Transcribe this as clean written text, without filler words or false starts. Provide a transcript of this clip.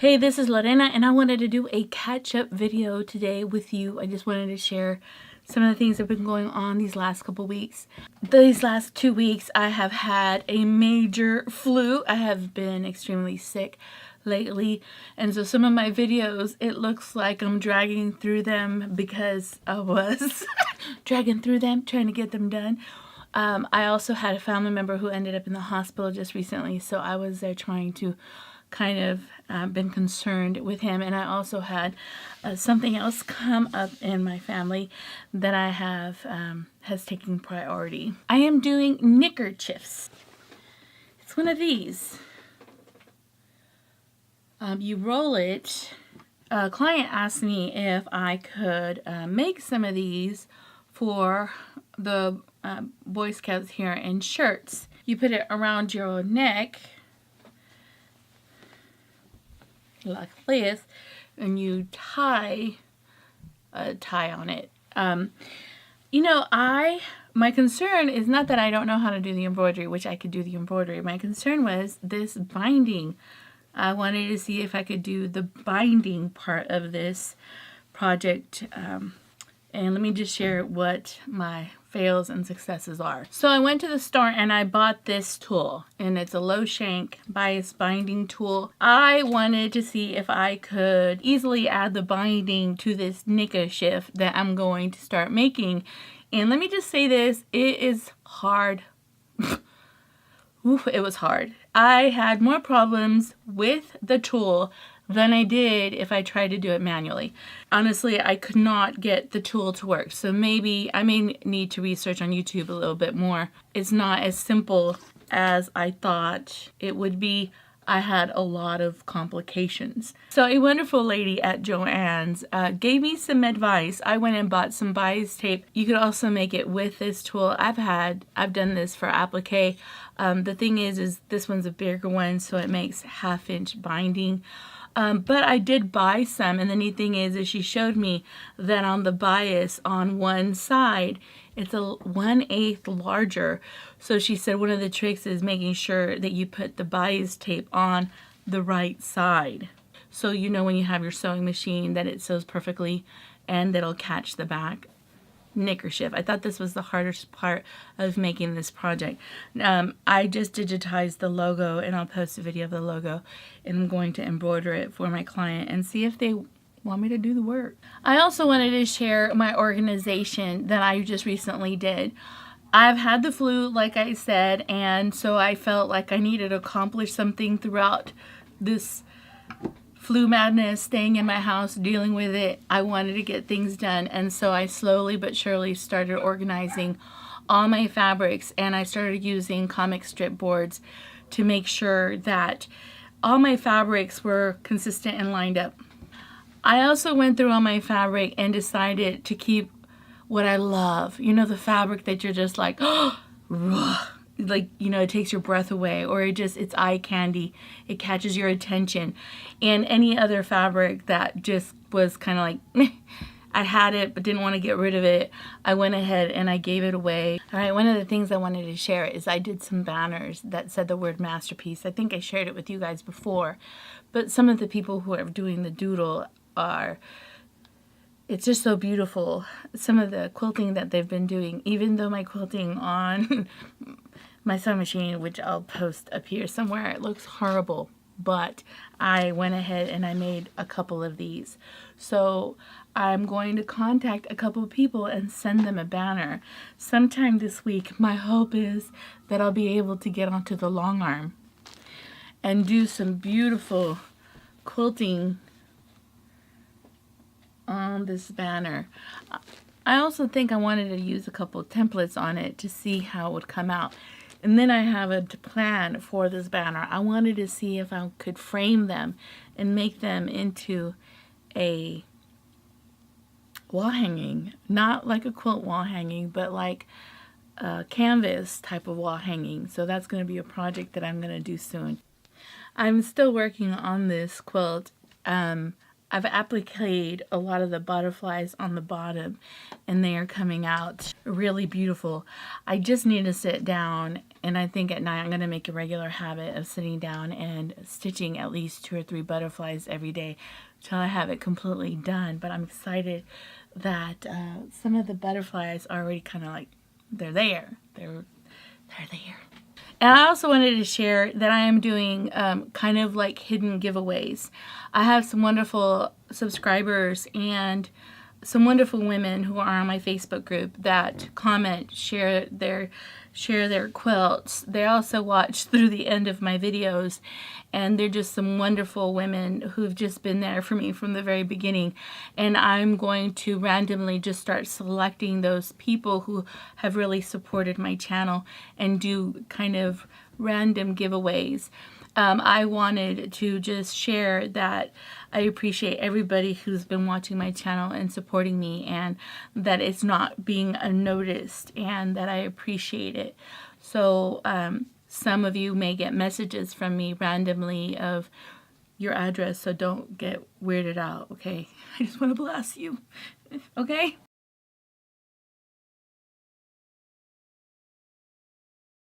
Hey, this is Lorena, and I wanted to do a catch-up video today with you. I just wanted to share some of the things that have been going on these last couple weeks. These last 2 weeks, I have had a major flu. I have been extremely sick lately, and so some of my videos, it looks like I'm dragging through them because I was dragging through them, trying to get them done. I also had a family member who ended up in the hospital just recently, so I was there trying to kind of been concerned with him. And I also had something else come up in my family that I have has taken priority. I am doing neckerchiefs. It's one of these. You roll it. A client asked me if I could make some of these for the Boy Scouts here in shirts. You put it around your neck like this, and you tie a tie on it. You know, my concern is not that I don't know how to do the embroidery, which I could do the embroidery. My concern was this binding. I wanted to see if I could do the binding part of this project. And let me just share what my fails and successes are. So I went to the store and I bought this tool, and it's a low shank bias binding tool. I wanted to see if I could easily add the binding to this neckerchief that I'm going to start making. And let me just say this, it is hard. Oof, it was hard. I had more problems with the tool than I did if I tried to do it manually. Honestly, I could not get the tool to work. So maybe I may need to research on YouTube a little bit more. It's not as simple as I thought it would be. I had a lot of complications. So a wonderful lady at Joann's gave me some advice. I went and bought some bias tape. You could also make it with this tool. I've done this for applique. The thing is this one's a bigger one, so it makes 1/2 inch binding. But I did buy some, and the neat thing is she showed me that on the bias on one side, it's a 1/8 larger. So she said one of the tricks is making sure that you put the bias tape on the right side. So you know when you have your sewing machine that it sews perfectly and it'll catch the back. Neckerchief. I thought this was the hardest part of making this project. I just digitized the logo, and I'll post a video of the logo, and I'm going to embroider it for my client and see if they want me to do the work. I also wanted to share my organization that I just recently did. I've had the flu, like I said, and so I felt like I needed to accomplish something throughout this flu madness, staying in my house, dealing with it. I wanted to get things done, and so I slowly but surely started organizing all my fabrics, and I started using comic strip boards to make sure that all my fabrics were consistent and lined up. I also went through all my fabric and decided to keep what I love. You know, the fabric that you're just like, oh, like, you know, it takes your breath away, or it's eye candy. It catches your attention. And any other fabric that just was kind of like, meh, I had it but didn't want to get rid of it, I went ahead and I gave it away. All right, one of the things I wanted to share is I did some banners that said the word masterpiece. I think I shared it with you guys before, but some of the people who are doing the doodle it's just so beautiful. Some of the quilting that they've been doing, even though my quilting on my sewing machine, which I'll post up here somewhere, it looks horrible, but I went ahead and I made a couple of these. So I'm going to contact a couple of people and send them a banner sometime this week. My hope is that I'll be able to get onto the long arm and do some beautiful quilting on this banner. I also think I wanted to use a couple of templates on it to see how it would come out. And then I have a plan for this banner. I wanted to see if I could frame them and make them into a wall hanging. Not like a quilt wall hanging, but like a canvas type of wall hanging. So that's going to be a project that I'm going to do soon. I'm still working on this quilt. I've appliqued a lot of the butterflies on the bottom, and they are coming out really beautiful. I just need to sit down, and I think at night I'm going to make a regular habit of sitting down and stitching at least 2 or 3 butterflies every day till I have it completely done. But I'm excited that some of the butterflies are already kind of like, they're there. They're there. And I also wanted to share that I am doing kind of like hidden giveaways. I have some wonderful subscribers and some wonderful women who are on my Facebook group that comment, share their quilts. They also watch through the end of my videos, and they're just some wonderful women who've just been there for me from the very beginning. And I'm going to randomly just start selecting those people who have really supported my channel and do kind of random giveaways. I wanted to just share that I appreciate everybody who's been watching my channel and supporting me, and that it's not being unnoticed, and that I appreciate it. So some of you may get messages from me randomly of your address, so don't get weirded out, okay? I just want to bless you, okay?